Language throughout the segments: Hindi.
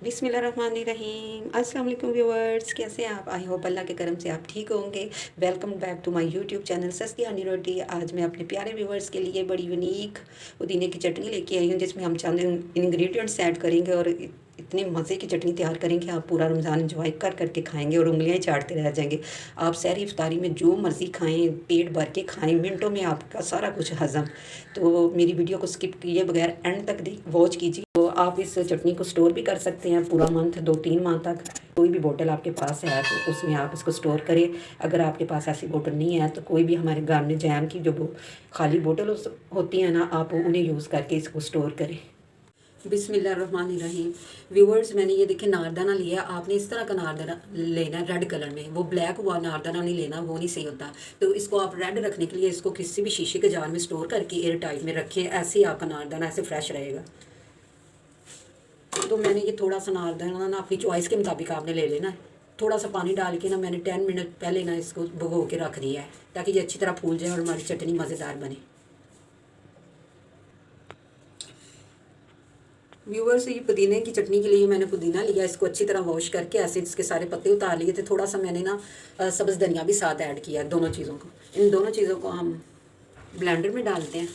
बिस्मिल्लाहिर्रहमानिर्रहीम। अस्सलाम वालेकुम व्यूअर्स, कैसे हैं आप? आई होप अल्लाह के करम से आप ठीक होंगे। Welcome back to my YouTube channel सस्ती हनी रोटी। आज मैं अपने प्यारे व्यूअर्स के लिए बड़ी यूनिक पुदीने की चटनी लेके आई हूँ, जिसमें हम चंद इंग्रेडिएंट्स ऐड करेंगे और इतने मज़े की चटनी तैयार करेंगे, आप पूरा रमज़ान एंजॉय कर करके खाएंगे और उंगलियां ही चाटते रह जाएंगे। आप सहरी इफ्तारी में जो मर्ज़ी खाएं, पेट भर के खाएं, मिनटों में आपका सारा कुछ हज़म। तो मेरी वीडियो को स्किप किए बगैर एंड तक वॉच कीजिए। तो आप इस चटनी को स्टोर भी कर सकते हैं पूरा मंथ, 2-3 माह तक। कोई भी बोतल आपके पास है तो उसमें आप इसको स्टोर करें। अगर आपके पास ऐसी बोतल नहीं है तो कोई भी हमारे घर में जैम की जो खाली बोतल होती है ना, आप उन्हें यूज़ करके इसको स्टोर करें। बिस्मिल्लाहिर्रहमानिर्रहीम। व्यूअर्स, मैंने ये देखिए नारदाना लिया। आपने इस तरह का नारदाना लेना है, रेड कलर में। वो ब्लैक हुआ नारदाना नहीं लेना, वो नहीं सही होता। तो इसको आप रेड रखने के लिए इसको किसी भी शीशे के जार में स्टोर करके एयर टाइट में रखें। ऐसे ही आपका नारदाना ऐसे फ्रेश रहेगा। तो मैंने ये थोड़ा सा नारदाना ना अपनी चॉइस के मुताबिक आपने ले लेना है। थोड़ा सा पानी डाल के ना मैंने 10 मिनट पहले ना इसको भिगो के रख दिया है, ताकि ये अच्छी तरह फूल जाए और हमारी चटनी मज़ेदार बने। व्यूअर्स, ये पुदीने की चटनी के लिए मैंने पुदीना लिया, इसको अच्छी तरह वॉश करके ऐसे इसके सारे पत्ते उतार लिए थे। थोड़ा सा मैंने ना सब्ज़ धनिया भी साथ ऐड किया, दोनों चीज़ों को। इन दोनों चीज़ों को हम ब्लेंडर में डालते हैं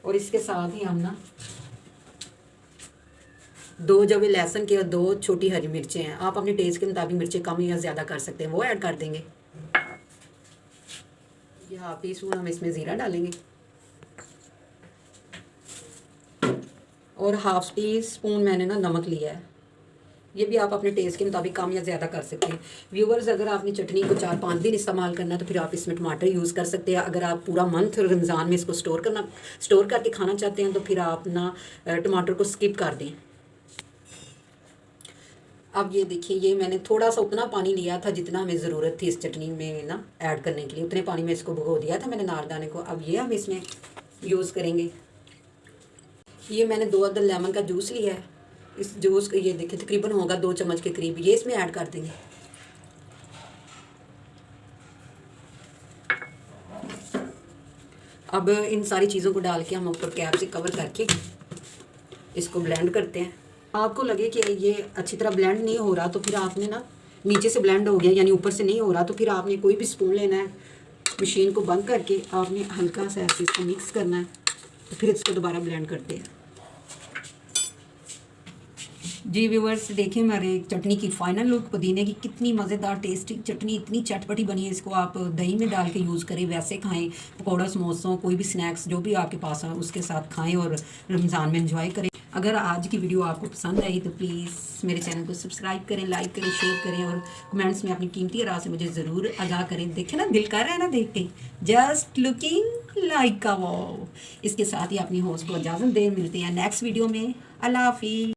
और इसके साथ ही हम ना 2 जवे लहसुन के और 2 छोटी हरी मिर्चें हैं। आप अपने टेस्ट के मुताबिक मिर्चें कम या ज़्यादा कर सकते हैं, वो ऐड कर देंगे। ये हाफ टी स्पून हम इसमें ज़ीरा डालेंगे और हाफ टी स्पून मैंने ना नमक लिया है। ये भी आप अपने टेस्ट के मुताबिक कम या ज़्यादा कर सकते हैं। व्यूअर्स, अगर आपने चटनी को 4-5 दिन इस्तेमाल करना है तो फिर आप इसमें टमाटर यूज़ कर सकते हैं। अगर आप पूरा मंथ रमज़ान में इसको स्टोर करके खाना चाहते हैं तो फिर आप ना टमाटर को स्किप कर दें। अब ये देखिए, ये मैंने थोड़ा सा उतना पानी लिया था जितना हमें ज़रूरत थी इस चटनी में ना ऐड करने के लिए, उतने पानी में इसको भिगो दिया था मैंने नारदाने को। अब ये हम इसमें यूज़ करेंगे। ये मैंने 2 अदद लेमन का जूस लिया है। इस जूस का ये देखिए तकरीबन होगा 2 चम्मच के करीब, ये इसमें ऐड कर देंगे। अब इन सारी चीज़ों को डाल के हम ऊपर कैप से कवर करके इसको ब्लेंड करते हैं। आपको लगे कि ये अच्छी तरह ब्लेंड नहीं हो रहा तो फिर आपने ना नीचे से ब्लेंड हो गया यानी ऊपर से नहीं हो रहा तो फिर आपने कोई भी स्पून लेना है, मशीन को बंद करके आपने हल्का सा ऐसे इसको मिक्स करना है, तो फिर इसको दोबारा ब्लेंड करते हैं। जी व्यूवर्स, देखिए हमारे चटनी की फाइनल लुक। पुदीने की कितनी मज़ेदार टेस्टी चटनी, इतनी चटपटी बनी है। इसको आप दही में डाल के यूज़ करें, वैसे खाएं, पकौड़ा समोसों कोई भी स्नैक्स जो भी आपके पास है उसके साथ खाएं और रमज़ान में एंजॉय करें। अगर आज की वीडियो आपको पसंद आई तो प्लीज़ मेरे चैनल को सब्सक्राइब करें, लाइक करें, शेयर करें और कमेंट्स में अपनी कीमती राय से मुझे ज़रूर आगाह करें। देखें ना, दिल कर रहा है ना देख के, जस्ट लुकिंग लाइक अ वाव। इसके साथ ही अपनी होस्ट को इजाज़त दें। मिलते हैं नेक्स्ट वीडियो में। अल्लाह हाफिज़।